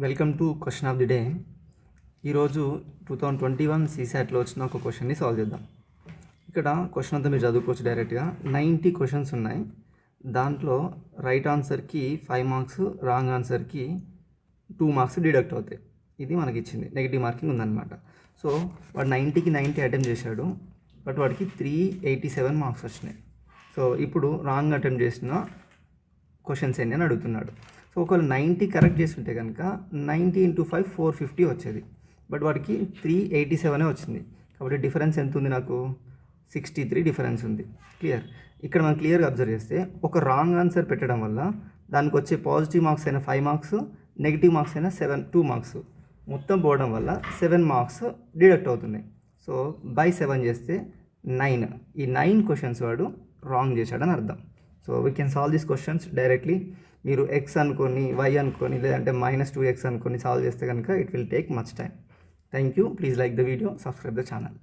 Welcome to question of the day. ఈరోజు 2021 సీసాట్లో వచ్చిన ఒక క్వశ్చన్ని సాల్వ్ చేద్దాం. ఇక్కడ క్వశ్చన్ అంతా మీరు చదువుకోవచ్చు డైరెక్ట్గా. 90 క్వశ్చన్స్ ఉన్నాయి. దాంట్లో రైట్ ఆన్సర్కి 5 మార్క్స్, రాంగ్ ఆన్సర్కి 2 మార్క్స్ డిడక్ట్ అవుతాయి. ఇది మనకి ఇచ్చింది, నెగిటివ్ మార్కింగ్ ఉందన్నమాట. సో వాడు 90కి 90 అటెంప్ట్ చేశాడు, బట్ వాడికి 387 మార్క్స్ వచ్చినాయి. సో ఇప్పుడు రాంగ్ అటెంప్ట్ చేసిన క్వశ్చన్స్ ఎన్ని అని అడుగుతున్నాడు. సో ఒకవేళ 90 కరెక్ట్ చేస్తుంటే కనుక 90 × 5 450 వచ్చేది, బట్ వాడికి 387 వచ్చింది. కాబట్టి డిఫరెన్స్ ఎంత ఉంది? నాకు 63 డిఫరెన్స్ ఉంది. క్లియర్. ఇక్కడ మనం క్లియర్గా అబ్జర్వ్ చేస్తే ఒక రాంగ్ ఆన్సర్ పెట్టడం వల్ల దానికి వచ్చే పాజిటివ్ మార్క్స్ అయిన 5 మార్క్స్, నెగిటివ్ మార్క్స్ అయిన 2 మార్క్స్ మొత్తం పోవడం వల్ల 7 మార్క్స్ డిడక్ట్ అవుతున్నాయి. సో బై 7 చేస్తే 9. ఈ 9 క్వశ్చన్స్ వాడు రాంగ్ చేశాడని అర్థం. So we can solve this questions directly. మీరు ఎక్స్ అనుకొని, వై అనుకొని, లేదంటే -2x అనుకొని సాల్వ్ చేస్తే కనుక it will take much time. Thank you. Please like the video, subscribe the channel.